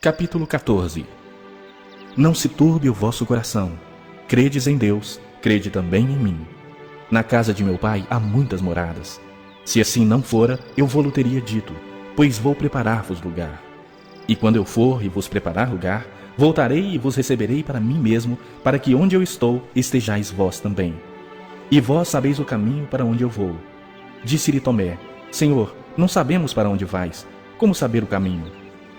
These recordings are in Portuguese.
Capítulo 14. Não se turbe o vosso coração. Credes em Deus, crede também em mim. Na casa de meu pai há muitas moradas. Se assim não fora, eu vou-lo teria dito, pois vou preparar-vos lugar. E quando eu for e vos preparar lugar, voltarei e vos receberei para mim mesmo, para que onde eu estou estejais vós também. E vós sabeis o caminho para onde eu vou. Disse-lhe Tomé: Senhor, não sabemos para onde vais. Como saber o caminho?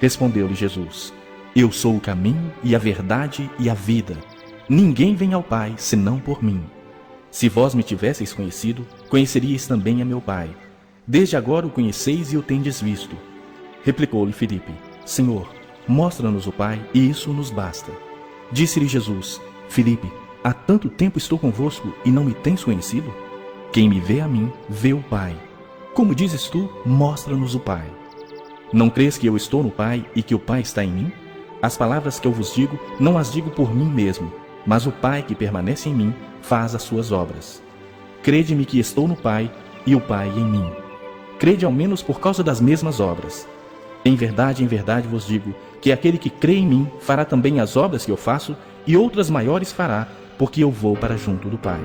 Respondeu-lhe Jesus: Eu sou o caminho e a verdade e a vida. Ninguém vem ao Pai senão por mim. Se vós me tivesseis conhecido, conheceríeis também a meu Pai. Desde agora o conheceis e o tendes visto. Replicou-lhe Filipe: Senhor, mostra-nos o Pai, e isso nos basta. Disse-lhe Jesus: Filipe, há tanto tempo estou convosco e não me tens conhecido? Quem me vê a mim, vê o Pai. Como dizes tu, mostra-nos o Pai. Não crês que eu estou no Pai e que o Pai está em mim? As palavras que eu vos digo, não as digo por mim mesmo, mas o Pai que permanece em mim faz as suas obras. Crede-me que estou no Pai e o Pai em mim. Crede ao menos por causa das mesmas obras. Em verdade vos digo, que aquele que crê em mim fará também as obras que eu faço, e outras maiores fará, porque eu vou para junto do Pai.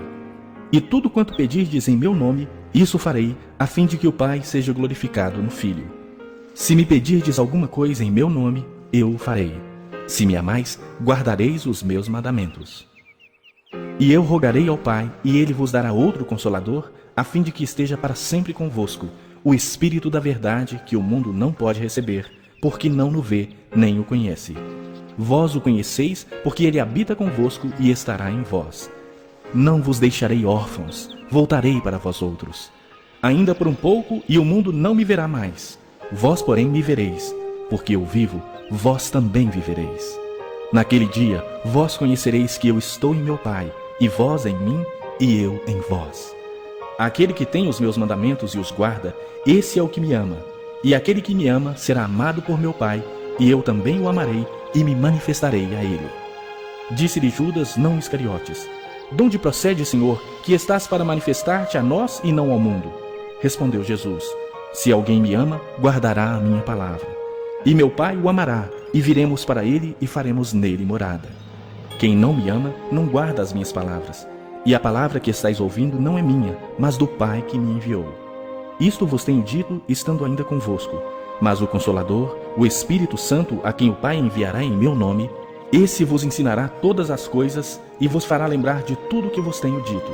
E tudo quanto pedirdes em meu nome, isso farei, a fim de que o Pai seja glorificado no Filho. Se me pedirdes alguma coisa em meu nome, eu o farei. Se me amais, guardareis os meus mandamentos. E eu rogarei ao Pai, e ele vos dará outro Consolador, a fim de que esteja para sempre convosco, o Espírito da verdade, que o mundo não pode receber, porque não o vê, nem o conhece. Vós o conheceis, porque ele habita convosco e estará em vós. Não vos deixarei órfãos, voltarei para vós outros. Ainda por um pouco, e o mundo não me verá mais. Vós, porém, me vereis, porque eu vivo, vós também vivereis. Naquele dia, vós conhecereis que eu estou em meu Pai, e vós em mim, e eu em vós. Aquele que tem os meus mandamentos e os guarda, esse é o que me ama. E aquele que me ama será amado por meu Pai, e eu também o amarei, e me manifestarei a ele. Disse-lhe Judas, não Iscariotes: De onde procede, Senhor, que estás para manifestar-te a nós e não ao mundo? Respondeu Jesus: Se alguém me ama, guardará a minha palavra. E meu Pai o amará, e viremos para ele e faremos nele morada. Quem não me ama, não guarda as minhas palavras. E a palavra que estáis ouvindo não é minha, mas do Pai que me enviou. Isto vos tenho dito, estando ainda convosco. Mas o Consolador, o Espírito Santo, a quem o Pai enviará em meu nome, esse vos ensinará todas as coisas e vos fará lembrar de tudo o que vos tenho dito.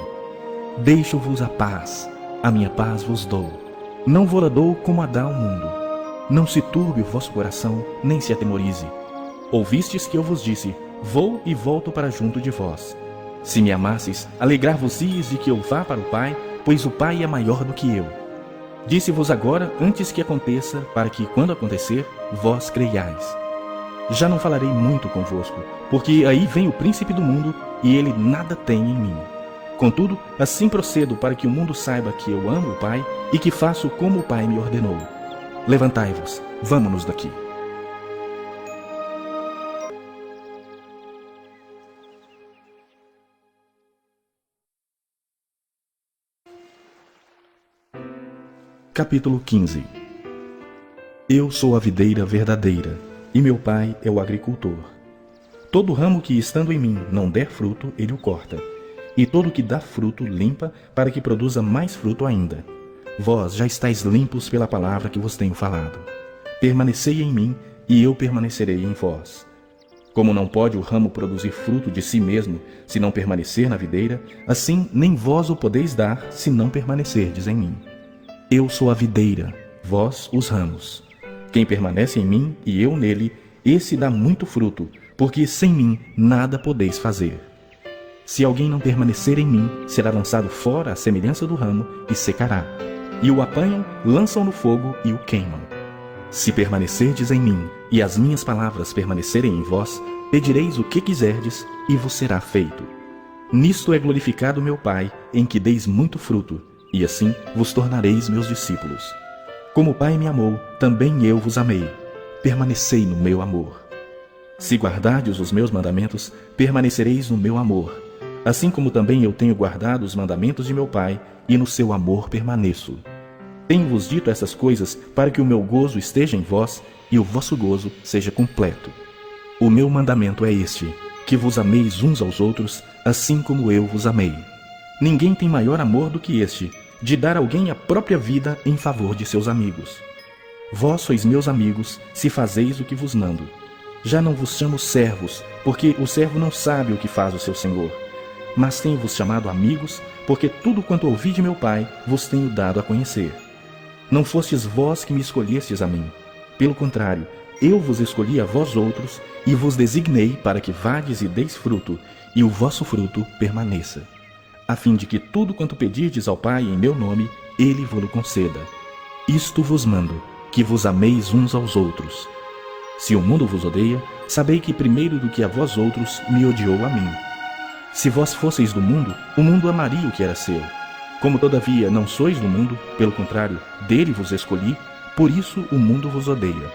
Deixo-vos a minha paz vos dou. Não vou-la dou como a dá o mundo. Não se turbe o vosso coração, nem se atemorize. Ouvistes que eu vos disse: Vou e volto para junto de vós. Se me amasseis, alegrar-vos-ias de que eu vá para o Pai, pois o Pai é maior do que eu. Disse-vos agora, antes que aconteça, para que, quando acontecer, vós creiais. Já não falarei muito convosco, porque aí vem o príncipe do mundo, e ele nada tem em mim. Contudo, assim procedo para que o mundo saiba que eu amo o Pai e que faço como o Pai me ordenou. Levantai-vos, vamo-nos daqui. Capítulo 15. Eu sou a videira verdadeira, e meu Pai é o agricultor. Todo ramo que estando em mim não der fruto, ele o corta, e todo que dá fruto limpa, para que produza mais fruto ainda. Vós já estáis limpos pela palavra que vos tenho falado. Permanecei em mim, e eu permanecerei em vós. Como não pode o ramo produzir fruto de si mesmo, se não permanecer na videira, assim nem vós o podeis dar, se não permanecerdes em mim. Eu sou a videira, vós os ramos. Quem permanece em mim e eu nele, esse dá muito fruto, porque sem mim nada podeis fazer. Se alguém não permanecer em mim, será lançado fora à semelhança do ramo e secará. E o apanham, lançam no fogo e o queimam. Se permanecerdes em mim e as minhas palavras permanecerem em vós, pedireis o que quiserdes e vos será feito. Nisto é glorificado meu Pai, em que deis muito fruto, e assim vos tornareis meus discípulos. Como o Pai me amou, também eu vos amei. Permanecei no meu amor. Se guardardes os meus mandamentos, permanecereis no meu amor, assim como também eu tenho guardado os mandamentos de meu Pai, e no seu amor permaneço. Tenho-vos dito essas coisas para que o meu gozo esteja em vós e o vosso gozo seja completo. O meu mandamento é este, que vos ameis uns aos outros, assim como eu vos amei. Ninguém tem maior amor do que este, de dar a alguém a própria vida em favor de seus amigos. Vós sois meus amigos, se fazeis o que vos mando. Já não vos chamo servos, porque o servo não sabe o que faz o seu senhor. Mas tenho-vos chamado amigos, porque tudo quanto ouvi de meu Pai vos tenho dado a conhecer. Não fostes vós que me escolhestes a mim. Pelo contrário, eu vos escolhi a vós outros, e vos designei para que vades e deis fruto, e o vosso fruto permaneça, a fim de que tudo quanto pedirdes ao Pai em meu nome, Ele vos conceda. Isto vos mando, que vos ameis uns aos outros. Se o mundo vos odeia, sabei que primeiro do que a vós outros me odiou a mim. Se vós fosseis do mundo, o mundo amaria o que era seu. Como todavia não sois do mundo, pelo contrário, dele vos escolhi, por isso o mundo vos odeia.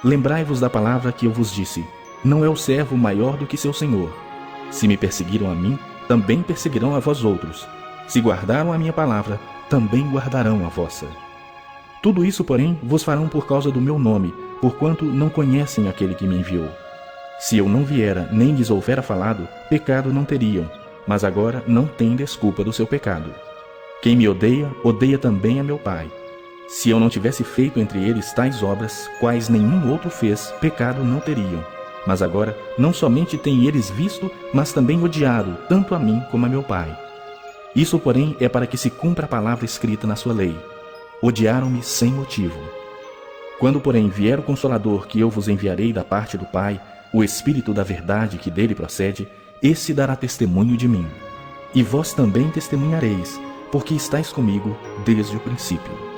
Lembrai-vos da palavra que eu vos disse: não é o servo maior do que seu senhor. Se me perseguiram a mim, também perseguirão a vós outros. Se guardaram a minha palavra, também guardarão a vossa. Tudo isso, porém, vos farão por causa do meu nome, porquanto não conhecem aquele que me enviou. Se eu não viera, nem lhes houvera falado, pecado não teriam, mas agora não têm desculpa do seu pecado. Quem me odeia, odeia também a meu Pai. Se eu não tivesse feito entre eles tais obras, quais nenhum outro fez, pecado não teriam. Mas agora, não somente têm eles visto, mas também odiado, tanto a mim como a meu Pai. Isso, porém, é para que se cumpra a palavra escrita na sua lei. Odiaram-me sem motivo. Quando, porém, vier o Consolador que eu vos enviarei da parte do Pai, o Espírito da verdade que dele procede, esse dará testemunho de mim. E vós também testemunhareis, porque estáis comigo desde o princípio.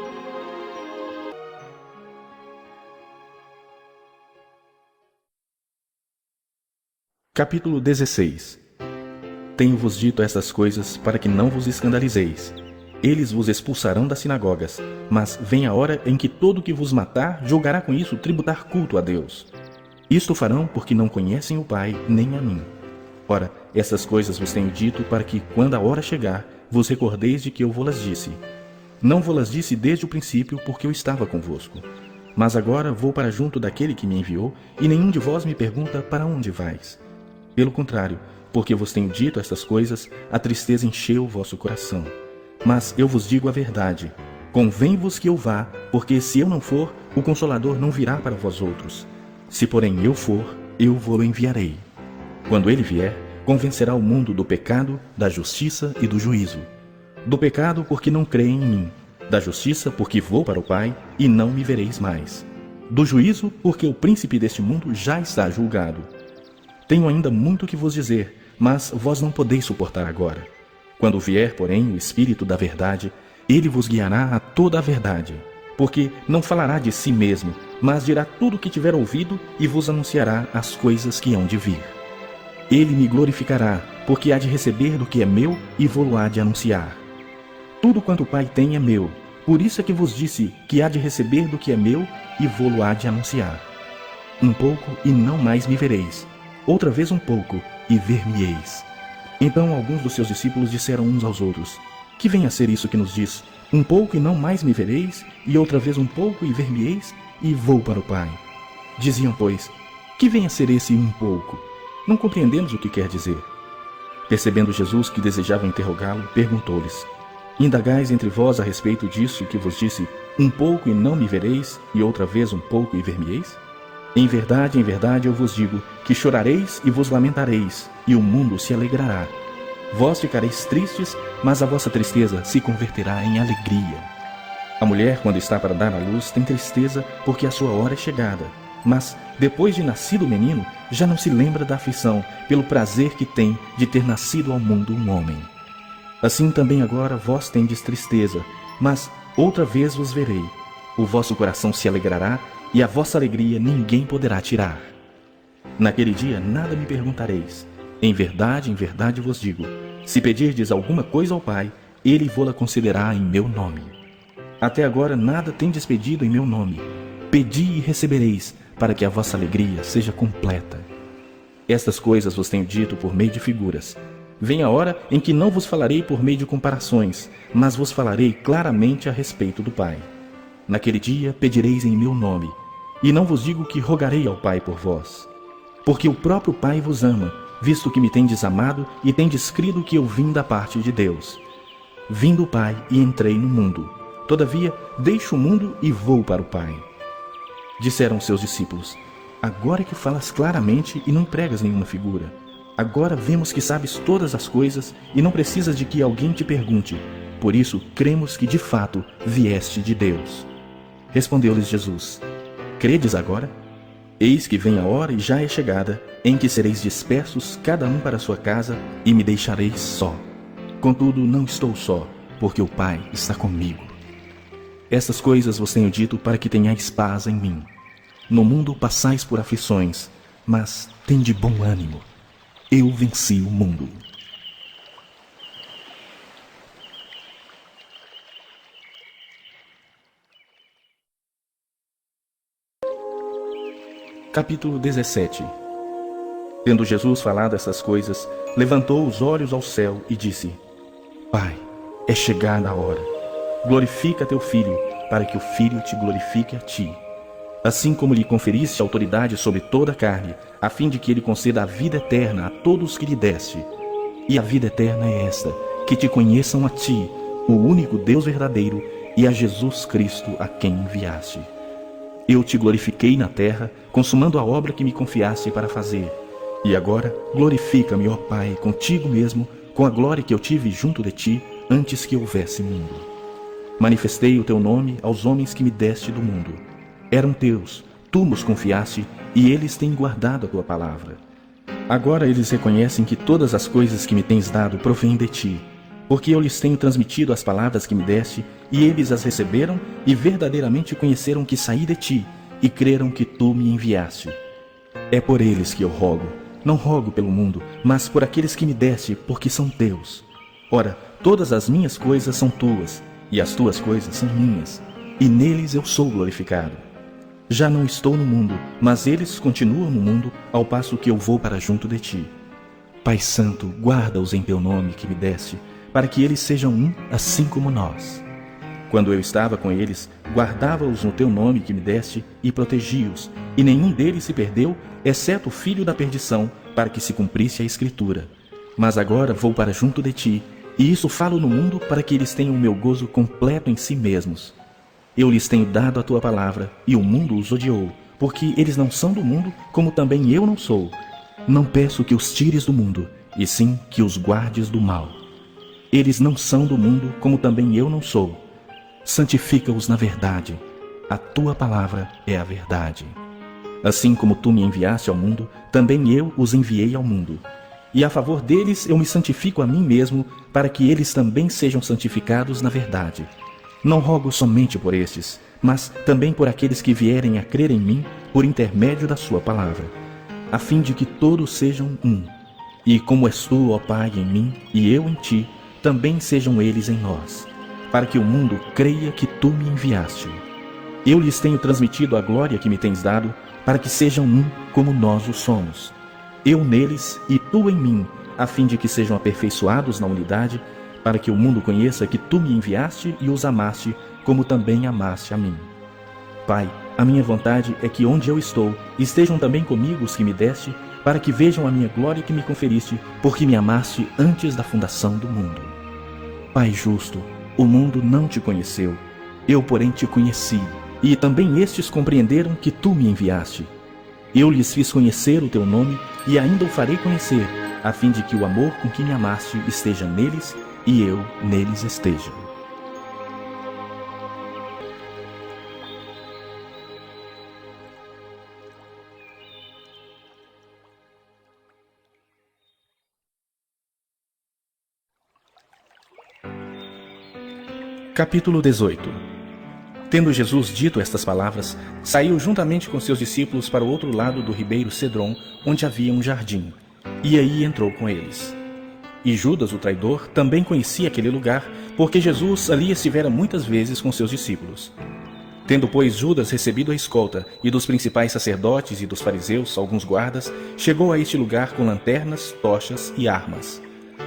Capítulo 16. Tenho-vos dito estas coisas para que não vos escandalizeis. Eles vos expulsarão das sinagogas, mas vem a hora em que todo que vos matar julgará com isso tributar culto a Deus. Isto farão porque não conhecem o Pai nem a mim. Ora, essas coisas vos tenho dito para que, quando a hora chegar, vos recordeis de que eu vos-las disse. Não vos-las disse desde o princípio, porque eu estava convosco. Mas agora vou para junto daquele que me enviou, e nenhum de vós me pergunta para onde vais. Pelo contrário, porque vos tenho dito estas coisas, a tristeza encheu o vosso coração. Mas eu vos digo a verdade. Convém-vos que eu vá, porque se eu não for, o Consolador não virá para vós outros. Se porém eu for, eu vou-lo enviarei. Quando ele vier, convencerá o mundo do pecado, da justiça e do juízo. Do pecado, porque não creem em mim. Da justiça, porque vou para o Pai, e não me vereis mais. Do juízo, porque o príncipe deste mundo já está julgado. Tenho ainda muito que vos dizer, mas vós não podeis suportar agora. Quando vier, porém, o Espírito da verdade, ele vos guiará a toda a verdade, porque não falará de si mesmo, mas dirá tudo o que tiver ouvido e vos anunciará as coisas que hão de vir. Ele me glorificará, porque há de receber do que é meu e vou-lo há de anunciar. Tudo quanto o Pai tem é meu, por isso é que vos disse que há de receber do que é meu e vou-lo há de anunciar. Um pouco e não mais me vereis. Outra vez um pouco, e ver-me-eis. Então alguns dos seus discípulos disseram uns aos outros: que vem a ser isso que nos diz? Um pouco e não mais me vereis, e outra vez um pouco e ver-me-eis, e vou para o Pai. Diziam, pois: que vem a ser esse um pouco? Não compreendemos o que quer dizer. Percebendo Jesus que desejavam interrogá-lo, perguntou-lhes: indagais entre vós a respeito disso que vos disse, um pouco e não me vereis, e outra vez um pouco e ver-me-eis? Em verdade, eu vos digo, que chorareis e vos lamentareis, e o mundo se alegrará. Vós ficareis tristes, mas a vossa tristeza se converterá em alegria. A mulher, quando está para dar à luz, tem tristeza, porque a sua hora é chegada. Mas, depois de nascido o menino, já não se lembra da aflição, pelo prazer que tem de ter nascido ao mundo um homem. Assim também agora vós tendes tristeza, mas outra vez vos verei. O vosso coração se alegrará, e a vossa alegria ninguém poderá tirar. Naquele dia nada me perguntareis. Em verdade vos digo, se pedirdes alguma coisa ao Pai, Ele vô-la concederá em meu nome. Até agora nada tendes pedido em meu nome. Pedi e recebereis, para que a vossa alegria seja completa. Estas coisas vos tenho dito por meio de figuras. Vem a hora em que não vos falarei por meio de comparações, mas vos falarei claramente a respeito do Pai. Naquele dia pedireis em meu nome. e não vos digo que rogarei ao Pai por vós. Porque o próprio Pai vos ama, visto que me tendes amado e tendes crido que eu vim da parte de Deus. Vim do Pai e entrei no mundo. Todavia, deixo o mundo e vou para o Pai. Disseram seus discípulos: agora é que falas claramente e não empregas nenhuma figura. Agora vemos que sabes todas as coisas e não precisas de que alguém te pergunte. Por isso, cremos que de fato vieste de Deus. Respondeu-lhes Jesus: credes agora? Eis que vem a hora e já é chegada, em que sereis dispersos, cada um para a sua casa, e me deixareis só. Contudo, não estou só, porque o Pai está comigo. Estas coisas vos tenho dito para que tenhais paz em mim. No mundo passais por aflições, mas tende bom ânimo. Eu venci o mundo. Capítulo 17. Tendo Jesus falado essas coisas, levantou os olhos ao céu e disse: Pai, é chegada a hora. Glorifica teu Filho, para que o Filho te glorifique a ti. Assim como lhe conferiste autoridade sobre toda a carne, a fim de que ele conceda a vida eterna a todos que lhe deste. E a vida eterna é esta, que te conheçam a ti, o único Deus verdadeiro, e a Jesus Cristo a quem enviaste. Eu te glorifiquei na terra, consumando a obra que me confiaste para fazer. E agora glorifica-me, ó Pai, contigo mesmo, com a glória que eu tive junto de ti, antes que houvesse mundo. Manifestei o teu nome aos homens que me deste do mundo. Eram teus, tu nos confiaste, e eles têm guardado a tua palavra. Agora eles reconhecem que todas as coisas que me tens dado provêm de ti, porque eu lhes tenho transmitido as palavras que me deste, e eles as receberam e verdadeiramente conheceram que saí de ti, e creram que tu me enviaste. É por eles que eu rogo. Não rogo pelo mundo, mas por aqueles que me deste, porque são teus. Ora, todas as minhas coisas são tuas, e as tuas coisas são minhas, e neles eu sou glorificado. Já não estou no mundo, mas eles continuam no mundo, ao passo que eu vou para junto de ti. Pai Santo, guarda-os em teu nome que me deste, para que eles sejam um, assim como nós. Quando eu estava com eles, guardava-os no teu nome que me deste e protegi-os, e nenhum deles se perdeu, exceto o filho da perdição, para que se cumprisse a Escritura. Mas agora vou para junto de ti, e isso falo no mundo para que eles tenham o meu gozo completo em si mesmos. Eu lhes tenho dado a tua palavra, e o mundo os odiou, porque eles não são do mundo, como também eu não sou. Não peço que os tires do mundo, e sim que os guardes do mal. Eles não são do mundo, como também eu não sou. Santifica-os na verdade. A tua palavra é a verdade. Assim como tu me enviaste ao mundo, também eu os enviei ao mundo. E a favor deles eu me santifico a mim mesmo, para que eles também sejam santificados na verdade. Não rogo somente por estes, mas também por aqueles que vierem a crer em mim por intermédio da sua palavra, a fim de que todos sejam um. E como és tu, ó Pai, em mim, e eu em ti, também sejam eles em nós, para que o mundo creia que tu me enviaste. Eu lhes tenho transmitido a glória que me tens dado, para que sejam um como nós o somos. Eu neles e tu em mim, a fim de que sejam aperfeiçoados na unidade, para que o mundo conheça que tu me enviaste e os amaste, como também amaste a mim. Pai, a minha vontade é que onde eu estou, estejam também comigo os que me deste, para que vejam a minha glória que me conferiste, porque me amaste antes da fundação do mundo. Pai justo, o mundo não te conheceu, eu porém te conheci, e também estes compreenderam que tu me enviaste. Eu lhes fiz conhecer o teu nome, e ainda o farei conhecer, a fim de que o amor com que me amaste esteja neles, e eu neles esteja. Capítulo 18. Tendo Jesus dito estas palavras, saiu juntamente com seus discípulos para o outro lado do ribeiro Cedron, onde havia um jardim, e aí entrou com eles. E Judas, o traidor, também conhecia aquele lugar, porque Jesus ali estivera muitas vezes com seus discípulos. Tendo, pois, Judas recebido a escolta, e dos principais sacerdotes e dos fariseus alguns guardas, chegou a este lugar com lanternas, tochas e armas.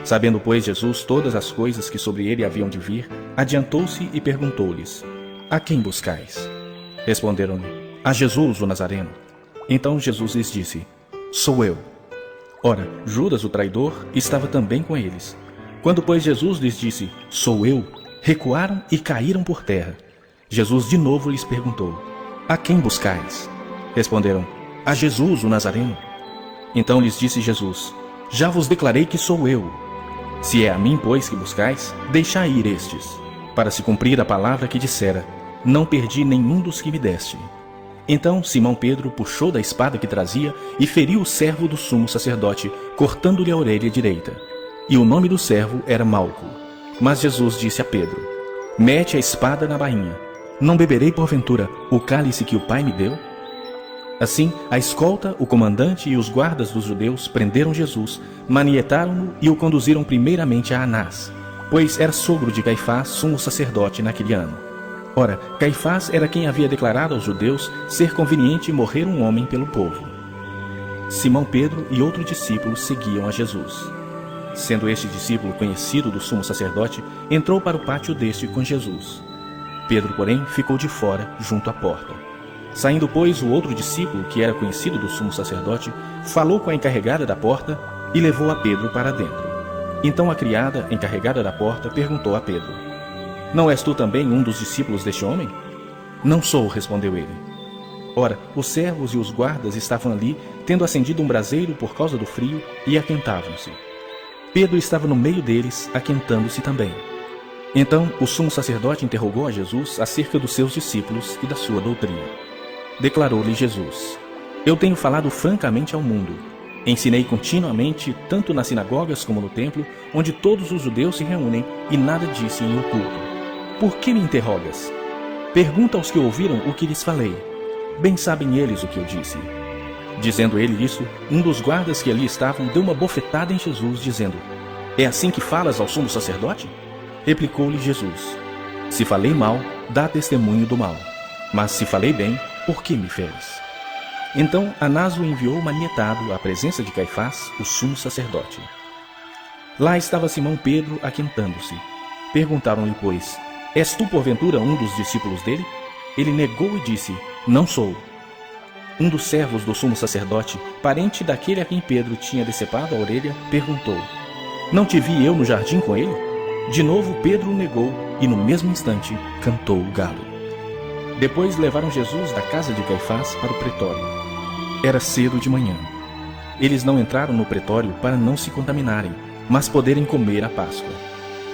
Sabendo, pois, Jesus todas as coisas que sobre ele haviam de vir, adiantou-se e perguntou-lhes: A quem buscais? Responderam-lhe: a Jesus o Nazareno. Então Jesus lhes disse: Sou eu. Ora, Judas, o traidor, estava também com eles. Quando, pois, Jesus lhes disse: Sou eu, recuaram e caíram por terra. Jesus de novo lhes perguntou: A quem buscais? Responderam: A Jesus o Nazareno. Então lhes disse Jesus: Já vos declarei que sou eu. Se é a mim, pois, que buscais, deixai ir estes, para se cumprir a palavra que dissera: Não perdi nenhum dos que me deste. Então Simão Pedro puxou da espada que trazia e feriu o servo do sumo sacerdote, cortando-lhe a orelha direita. E o nome do servo era Malco. Mas Jesus disse a Pedro: Mete a espada na bainha. Não beberei porventura o cálice que o Pai me deu? Assim, a escolta, o comandante e os guardas dos judeus prenderam Jesus, manietaram-no e o conduziram primeiramente a Anás, pois era sogro de Caifás, sumo sacerdote naquele ano. Ora, Caifás era quem havia declarado aos judeus ser conveniente morrer um homem pelo povo. Simão Pedro e outro discípulo seguiam a Jesus. Sendo este discípulo conhecido do sumo sacerdote, entrou para o pátio deste com Jesus. Pedro, porém, ficou de fora, junto à porta. Saindo, pois, o outro discípulo, que era conhecido do sumo sacerdote, falou com a encarregada da porta e levou a Pedro para dentro. Então a criada, encarregada da porta, perguntou a Pedro: Não és tu também um dos discípulos deste homem? Não sou, respondeu ele. Ora, os servos e os guardas estavam ali, tendo acendido um braseiro por causa do frio, e aquentavam-se. Pedro estava no meio deles, aquentando-se também. Então o sumo sacerdote interrogou a Jesus acerca dos seus discípulos e da sua doutrina. Declarou-lhe Jesus: Eu tenho falado francamente ao mundo. Ensinei continuamente, tanto nas sinagogas como no templo, onde todos os judeus se reúnem, e nada disse em oculto. Por que me interrogas? Pergunta aos que ouviram o que lhes falei. Bem sabem eles o que eu disse. Dizendo ele isso, um dos guardas que ali estavam deu uma bofetada em Jesus, dizendo: É assim que falas ao sumo sacerdote? Replicou-lhe Jesus: Se falei mal, dá testemunho do mal. Mas se falei bem, por que me feres? Então Anás o enviou manietado à presença de Caifás, o sumo sacerdote. Lá estava Simão Pedro aquentando-se. Perguntaram-lhe, pois: És tu porventura um dos discípulos dele? Ele negou e disse: Não sou. Um dos servos do sumo sacerdote, parente daquele a quem Pedro tinha decepado a orelha, perguntou: Não te vi eu no jardim com ele? De novo Pedro o negou, e no mesmo instante cantou o galo. Depois levaram Jesus da casa de Caifás para o pretório. Era cedo de manhã. Eles não entraram no pretório para não se contaminarem, mas poderem comer a Páscoa.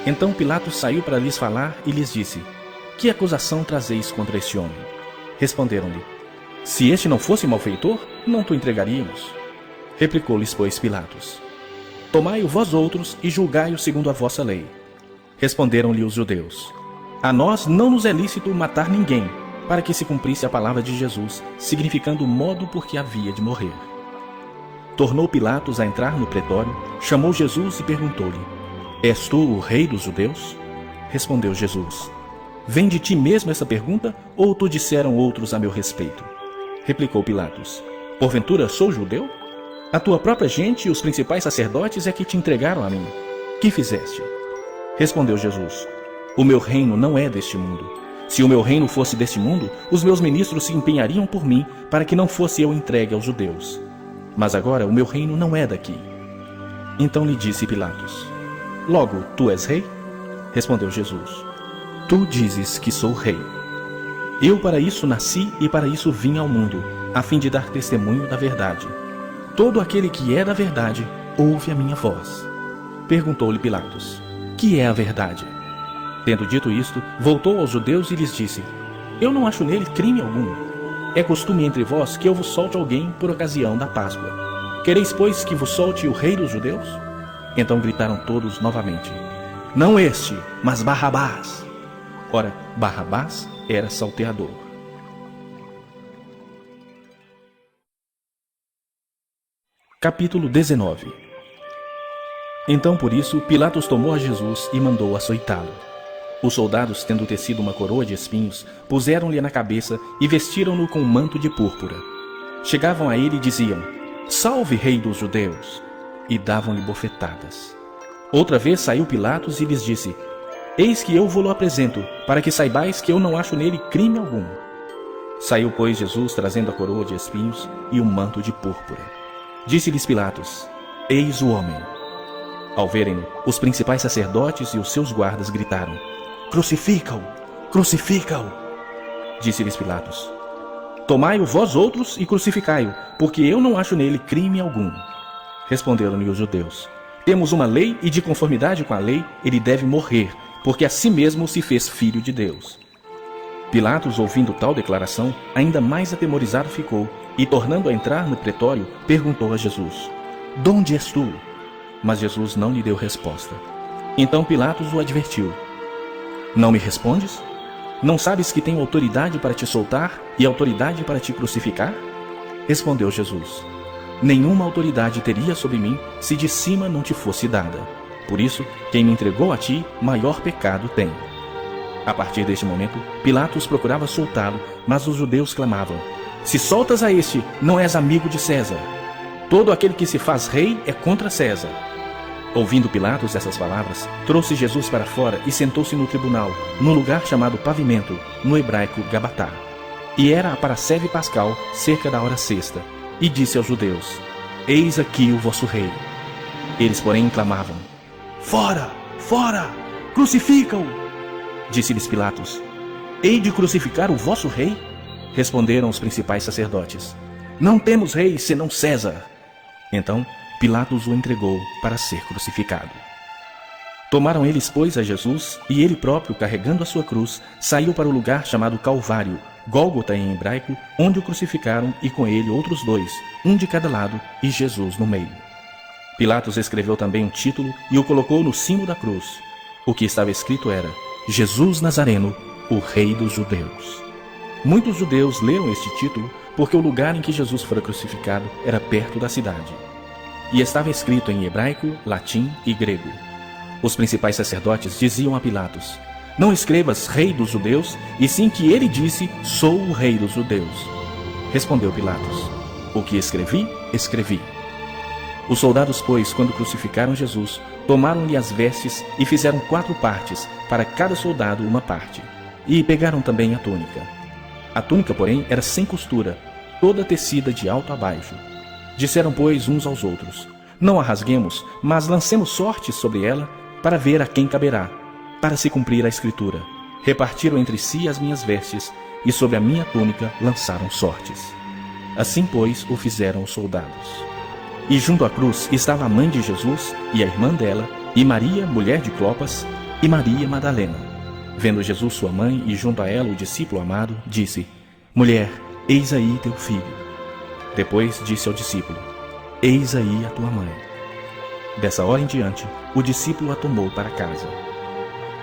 Então Pilatos saiu para lhes falar e lhes disse: Que acusação trazeis contra este homem? Responderam-lhe: Se este não fosse malfeitor, não te entregaríamos. Replicou-lhes, pois, Pilatos: Tomai-o vós outros e julgai-o segundo a vossa lei. Responderam-lhe os judeus: A nós não nos é lícito matar ninguém, para que se cumprisse a palavra de Jesus, significando o modo por que havia de morrer. Tornou Pilatos a entrar no pretório, chamou Jesus e perguntou-lhe: És tu o rei dos judeus? Respondeu Jesus: Vem de ti mesmo essa pergunta, ou tu disseram outros a meu respeito? Replicou Pilatos: Porventura sou judeu? A tua própria gente e os principais sacerdotes é que te entregaram a mim. Que fizeste? Respondeu Jesus: O meu reino não é deste mundo. Se o meu reino fosse deste mundo, os meus ministros se empenhariam por mim, para que não fosse eu entregue aos judeus. Mas agora o meu reino não é daqui. Então lhe disse Pilatos: Logo, tu és rei? Respondeu Jesus: Tu dizes que sou rei. Eu para isso nasci e para isso vim ao mundo, a fim de dar testemunho da verdade. Todo aquele que é da verdade, ouve a minha voz. Perguntou-lhe Pilatos: Que é a verdade? Tendo dito isto, voltou aos judeus e lhes disse: Eu não acho nele crime algum. É costume entre vós que eu vos solte alguém por ocasião da Páscoa. Quereis, pois, que vos solte o rei dos judeus? Então gritaram todos novamente: Não este, mas Barrabás. Ora, Barrabás era salteador. Capítulo 19. Então por isso Pilatos tomou a Jesus e mandou açoitá-lo. Os soldados, tendo tecido uma coroa de espinhos, puseram-lhe na cabeça e vestiram-no com um manto de púrpura. Chegavam a ele e diziam: Salve, rei dos judeus! E davam-lhe bofetadas. Outra vez saiu Pilatos e lhes disse: Eis que eu vos-lo apresento, para que saibais que eu não acho nele crime algum. Saiu, pois, Jesus trazendo a coroa de espinhos e um manto de púrpura. Disse-lhes Pilatos: Eis o homem. Ao verem-no, os principais sacerdotes e os seus guardas gritaram: Crucifica-o! Crucifica-o! Disse-lhes Pilatos: Tomai-o vós outros e crucificai-o, porque eu não acho nele crime algum. Responderam-lhe os judeus: Temos uma lei e, de conformidade com a lei, ele deve morrer, porque a si mesmo se fez filho de Deus. Pilatos, ouvindo tal declaração, ainda mais atemorizado ficou, e, tornando a entrar no pretório, perguntou a Jesus: Donde és tu? Mas Jesus não lhe deu resposta. Então Pilatos o advertiu: Não me respondes? Não sabes que tenho autoridade para te soltar e autoridade para te crucificar? Respondeu Jesus: Nenhuma autoridade teria sobre mim se de cima não te fosse dada. Por isso, quem me entregou a ti, maior pecado tem. A partir deste momento, Pilatos procurava soltá-lo, mas os judeus clamavam: Se soltas a este, não és amigo de César. Todo aquele que se faz rei é contra César. Ouvindo Pilatos essas palavras, trouxe Jesus para fora e sentou-se no tribunal, no lugar chamado Pavimento, no hebraico Gabatá. E era a parasceve pascal, cerca da hora sexta, e disse aos judeus: Eis aqui o vosso rei. Eles, porém, clamavam: Fora! Fora! Crucifica-o! Disse-lhes Pilatos: Hei de crucificar o vosso rei? Responderam os principais sacerdotes: Não temos rei senão César. Então Pilatos o entregou para ser crucificado. Tomaram eles, pois, a Jesus, e ele próprio, carregando a sua cruz, saiu para o lugar chamado Calvário, Gólgota em hebraico, onde o crucificaram, e com ele outros dois, um de cada lado, e Jesus no meio. Pilatos escreveu também um título e o colocou no cimo da cruz. O que estava escrito era: Jesus Nazareno, o Rei dos Judeus. Muitos judeus leram este título porque o lugar em que Jesus fora crucificado era perto da cidade. E estava escrito em hebraico, latim e grego. Os principais sacerdotes diziam a Pilatos: Não escrevas Rei dos Judeus, e sim que ele disse: Sou o Rei dos Judeus. Respondeu Pilatos: O que escrevi, escrevi. Os soldados, pois, quando crucificaram Jesus, tomaram-lhe as vestes e fizeram 4 partes, para cada soldado uma parte. E pegaram também a túnica. A túnica, porém, era sem costura, toda tecida de alto a baixo. Disseram, pois, uns aos outros: Não a rasguemos, mas lancemos sortes sobre ela, para ver a quem caberá, para se cumprir a escritura: Repartiram entre si as minhas vestes, e sobre a minha túnica lançaram sortes. Assim, pois, o fizeram os soldados. E junto à cruz estava a mãe de Jesus, e a irmã dela, e Maria, mulher de Clopas, e Maria Madalena. Vendo Jesus sua mãe, e junto a ela o discípulo amado, disse: Mulher, eis aí teu filho. Depois disse ao discípulo: Eis aí a tua mãe. Dessa hora em diante, o discípulo a tomou para casa.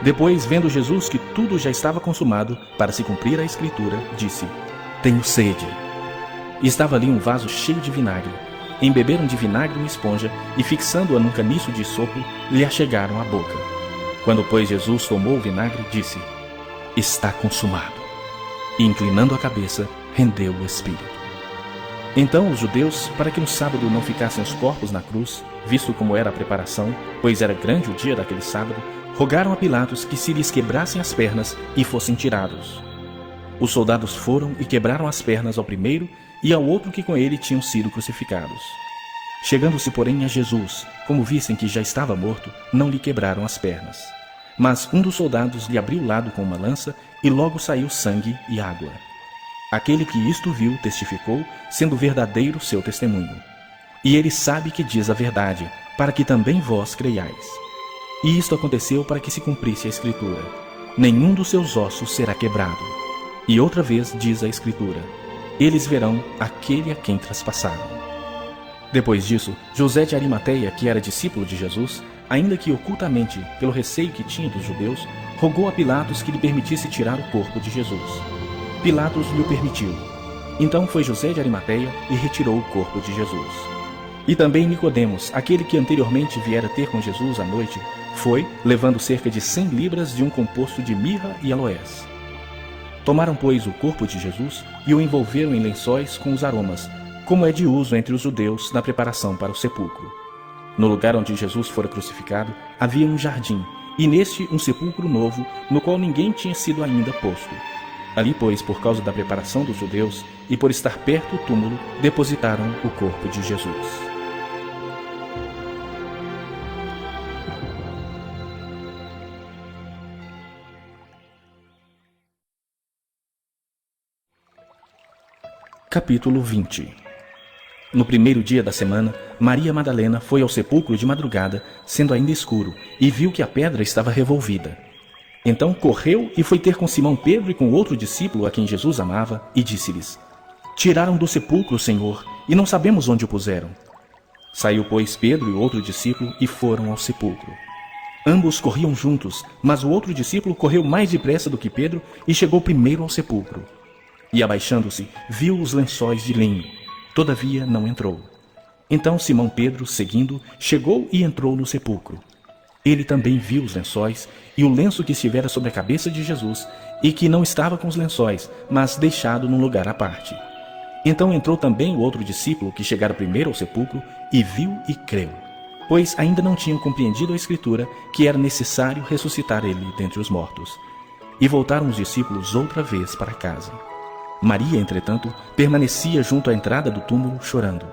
Depois, vendo Jesus que tudo já estava consumado, para se cumprir a escritura, disse: Tenho sede. E estava ali um vaso cheio de vinagre. Embeberam de vinagre uma esponja e, fixando-a num caniço de sopro, lhe achegaram à boca. Quando, pois, Jesus tomou o vinagre, disse: Está consumado. E, inclinando a cabeça, rendeu o espírito. Então os judeus, para que no sábado não ficassem os corpos na cruz, visto como era a preparação, pois era grande o dia daquele sábado, rogaram a Pilatos que se lhes quebrassem as pernas e fossem tirados. Os soldados foram e quebraram as pernas ao primeiro e ao outro que com ele tinham sido crucificados. Chegando-se, porém, a Jesus, como vissem que já estava morto, não lhe quebraram as pernas. Mas um dos soldados lhe abriu o lado com uma lança, e logo saiu sangue e água. Aquele que isto viu testificou, sendo verdadeiro seu testemunho. E ele sabe que diz a verdade, para que também vós creiais. E isto aconteceu para que se cumprisse a Escritura: Nenhum dos seus ossos será quebrado. E outra vez diz a Escritura: Eles verão aquele a quem traspassaram. Depois disso, José de Arimateia, que era discípulo de Jesus, ainda que ocultamente, pelo receio que tinha dos judeus, rogou a Pilatos que lhe permitisse tirar o corpo de Jesus. Pilatos lhe permitiu. Então foi José de Arimateia e retirou o corpo de Jesus. E também Nicodemos, aquele que anteriormente viera ter com Jesus à noite, foi, levando cerca de 100 libras de um composto de mirra e aloés. Tomaram, pois, o corpo de Jesus e o envolveram em lençóis com os aromas, como é de uso entre os judeus na preparação para o sepulcro. No lugar onde Jesus fora crucificado, havia um jardim, e neste um sepulcro novo, no qual ninguém tinha sido ainda posto. Ali, pois, por causa da preparação dos judeus e por estar perto do túmulo, depositaram o corpo de Jesus. Capítulo 20. No primeiro dia da semana, Maria Madalena foi ao sepulcro de madrugada, sendo ainda escuro, e viu que a pedra estava revolvida. Então correu e foi ter com Simão Pedro e com outro discípulo a quem Jesus amava, e disse-lhes: Tiraram do sepulcro, Senhor, e não sabemos onde o puseram. Saiu, pois, Pedro e o outro discípulo e foram ao sepulcro. Ambos corriam juntos, mas o outro discípulo correu mais depressa do que Pedro e chegou primeiro ao sepulcro. E abaixando-se, viu os lençóis de linho. Todavia não entrou. Então Simão Pedro, seguindo, chegou e entrou no sepulcro. Ele também viu os lençóis e o lenço que estivera sobre a cabeça de Jesus, e que não estava com os lençóis, mas deixado num lugar à parte. Então entrou também o outro discípulo que chegara primeiro ao sepulcro, e viu e creu, pois ainda não tinham compreendido a Escritura que era necessário ressuscitar ele dentre os mortos. E voltaram os discípulos outra vez para casa. Maria, entretanto, permanecia junto à entrada do túmulo, chorando.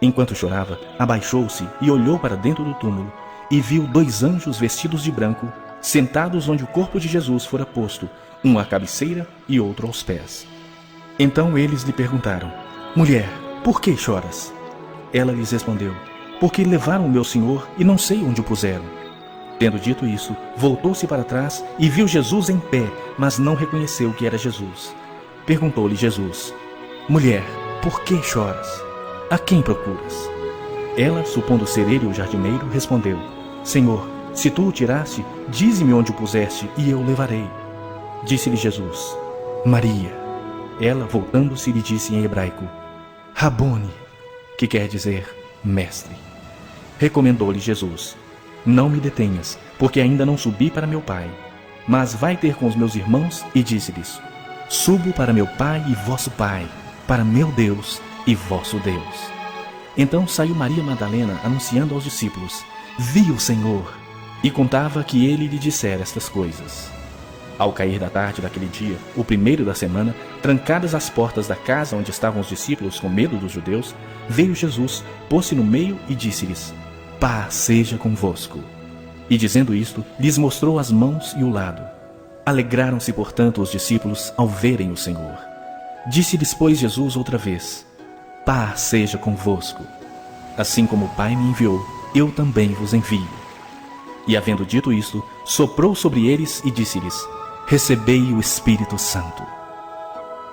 Enquanto chorava, abaixou-se e olhou para dentro do túmulo, e viu 2 anjos vestidos de branco, sentados onde o corpo de Jesus fora posto, um à cabeceira e outro aos pés. Então eles lhe perguntaram: Mulher, por que choras? Ela lhes respondeu: Porque levaram o meu Senhor e não sei onde o puseram. Tendo dito isso, voltou-se para trás e viu Jesus em pé, mas não reconheceu que era Jesus. Perguntou-lhe Jesus: Mulher, por que choras? A quem procuras? Ela, supondo ser ele o jardineiro, respondeu: Senhor, se tu o tiraste, dize-me onde o puseste, e eu o levarei. Disse-lhe Jesus: Maria. Ela, voltando-se, lhe disse em hebraico: Rabone, que quer dizer mestre. Recomendou-lhe Jesus: Não me detenhas, porque ainda não subi para meu Pai. Mas vai ter com os meus irmãos e dize-lhes: Subo para meu Pai e vosso Pai, para meu Deus e vosso Deus. Então saiu Maria Madalena anunciando aos discípulos: Vi o Senhor! E contava que ele lhe dissera estas coisas. Ao cair da tarde daquele dia, o primeiro da semana, trancadas as portas da casa onde estavam os discípulos com medo dos judeus, veio Jesus, pôs-se no meio e disse-lhes: Paz seja convosco. E dizendo isto, lhes mostrou as mãos e o lado. Alegraram-se, portanto, os discípulos ao verem o Senhor. Disse-lhes, pois, Jesus outra vez: Paz seja convosco. Assim como o Pai me enviou, eu também vos envio. E havendo dito isto, soprou sobre eles e disse-lhes: Recebei o Espírito Santo.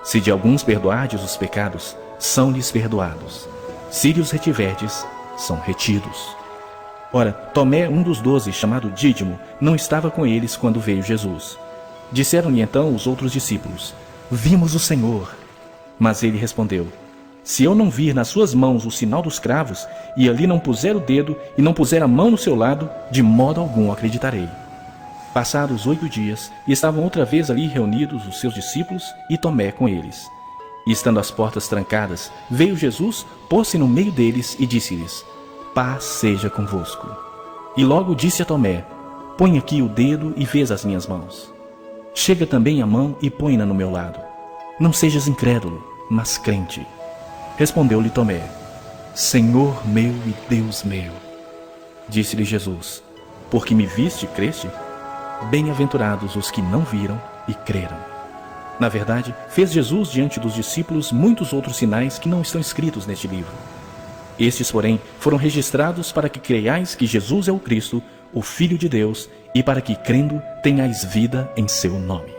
Se de alguns perdoardes os pecados, são-lhes perdoados. Se lhes retiverdes, são retidos. Ora, Tomé, um dos 12, chamado Dídimo, não estava com eles quando veio Jesus. Disseram-lhe então os outros discípulos: Vimos o Senhor. Mas ele respondeu: Se eu não vir nas suas mãos o sinal dos cravos, e ali não puser o dedo e não puser a mão no seu lado, de modo algum acreditarei. Passados 8 dias, estavam outra vez ali reunidos os seus discípulos e Tomé com eles. E estando as portas trancadas, veio Jesus, pôs-se no meio deles e disse-lhes: Paz seja convosco. E logo disse a Tomé: Põe aqui o dedo e vês as minhas mãos. Chega também a mão e põe-na no meu lado. Não sejas incrédulo, mas crente. Respondeu-lhe Tomé: Senhor meu e Deus meu. Disse-lhe Jesus: Porque me viste, creste? Bem-aventurados os que não viram e creram. Na verdade, fez Jesus diante dos discípulos muitos outros sinais que não estão escritos neste livro. Estes, porém, foram registrados para que creiais que Jesus é o Cristo, o Filho de Deus, e para que, crendo, tenhais vida em seu nome.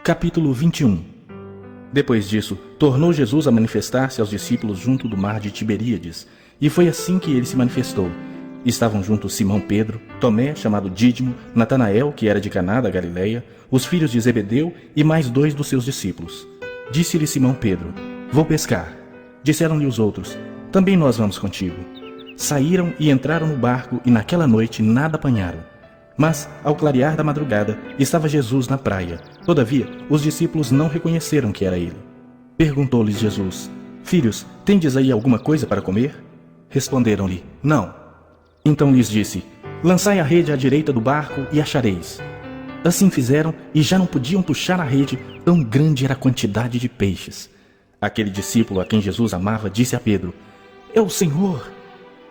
Capítulo 21. Depois disso, tornou Jesus a manifestar-se aos discípulos junto do mar de Tiberíades, e foi assim que ele se manifestou. Estavam juntos Simão Pedro, Tomé, chamado Dídimo, Natanael, que era de Caná da Galileia, os filhos de Zebedeu e mais 2 dos seus discípulos. Disse-lhe Simão Pedro: Vou pescar. Disseram-lhe os outros: Também nós vamos contigo. Saíram e entraram no barco, e naquela noite nada apanharam. Mas, ao clarear da madrugada, estava Jesus na praia. Todavia, os discípulos não reconheceram que era ele. Perguntou-lhes Jesus: Filhos, tendes aí alguma coisa para comer? Responderam-lhe: Não. Então lhes disse: Lançai a rede à direita do barco e achareis. Assim fizeram e já não podiam puxar a rede, tão grande era a quantidade de peixes. Aquele discípulo a quem Jesus amava disse a Pedro: É o Senhor!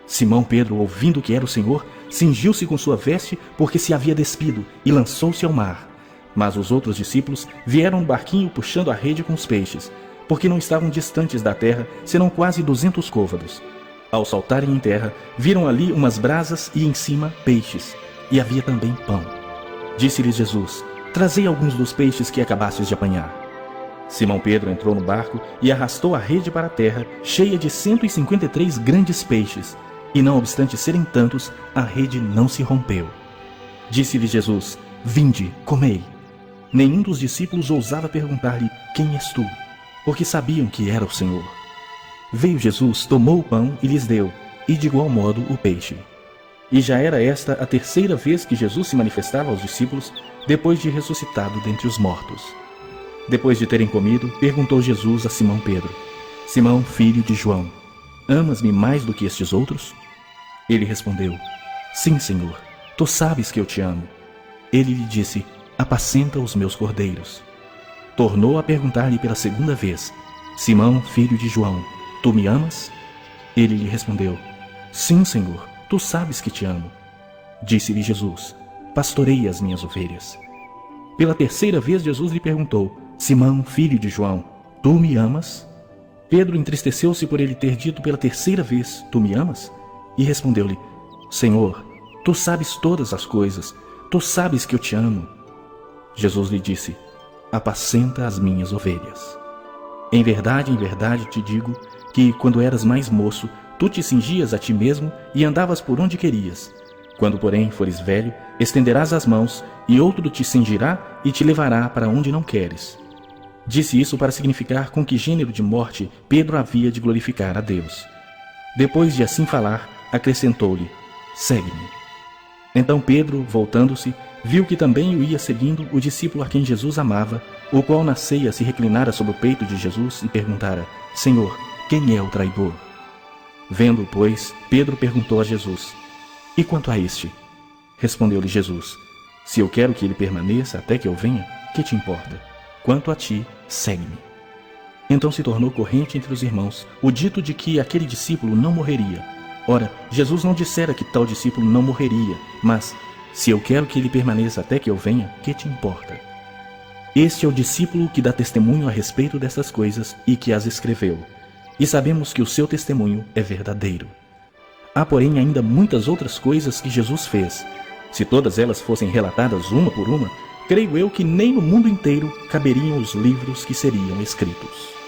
Simão Pedro, ouvindo que era o Senhor, cingiu-se com sua veste, porque se havia despido, e lançou-se ao mar. Mas os outros discípulos vieram no barquinho puxando a rede com os peixes, porque não estavam distantes da terra, senão quase 200 côvados. Ao saltarem em terra, viram ali umas brasas e em cima peixes, e havia também pão. Disse-lhes Jesus: Trazei alguns dos peixes que acabastes de apanhar. Simão Pedro entrou no barco e arrastou a rede para a terra, cheia de 153 grandes peixes, e não obstante serem tantos, a rede não se rompeu. Disse-lhe Jesus: Vinde, comei. Nenhum dos discípulos ousava perguntar-lhe: Quem és tu? Porque sabiam que era o Senhor. Veio Jesus, tomou o pão e lhes deu, e de igual modo o peixe. E já era esta a terceira vez que Jesus se manifestava aos discípulos, depois de ressuscitado dentre os mortos. Depois de terem comido, perguntou Jesus a Simão Pedro: Simão, filho de João, amas-me mais do que estes outros? Ele respondeu: Sim, Senhor, tu sabes que eu te amo. Ele lhe disse: Apacenta os meus cordeiros. Tornou a perguntar-lhe pela segunda vez: Simão, filho de João, tu me amas? Ele lhe respondeu: Sim, Senhor, tu sabes que te amo. Disse-lhe Jesus: Pastoreia as minhas ovelhas. Pela terceira vez Jesus lhe perguntou: Simão, filho de João, tu me amas? Pedro entristeceu-se por ele ter dito pela terceira vez: Tu me amas? E respondeu-lhe: Senhor, tu sabes todas as coisas, tu sabes que eu te amo. Jesus lhe disse: Apacenta as minhas ovelhas. Em verdade te digo que, quando eras mais moço, tu te cingias a ti mesmo e andavas por onde querias. Quando, porém, fores velho, estenderás as mãos, e outro te cingirá e te levará para onde não queres. Disse isso para significar com que gênero de morte Pedro havia de glorificar a Deus. Depois de assim falar, acrescentou-lhe: Segue-me. Então Pedro, voltando-se, viu que também o ia seguindo o discípulo a quem Jesus amava, o qual na ceia se reclinara sobre o peito de Jesus e perguntara: Senhor, quem é o traidor? Vendo-o, pois, Pedro perguntou a Jesus: E quanto a este? Respondeu-lhe Jesus: Se eu quero que ele permaneça até que eu venha, que te importa? Quanto a ti, segue-me. Então se tornou corrente entre os irmãos o dito de que aquele discípulo não morreria. Ora, Jesus não dissera que tal discípulo não morreria, mas: Se eu quero que ele permaneça até que eu venha, que te importa? Este é o discípulo que dá testemunho a respeito dessas coisas e que as escreveu. E sabemos que o seu testemunho é verdadeiro. Há, porém, ainda muitas outras coisas que Jesus fez. Se todas elas fossem relatadas uma por uma, creio eu que nem no mundo inteiro caberiam os livros que seriam escritos.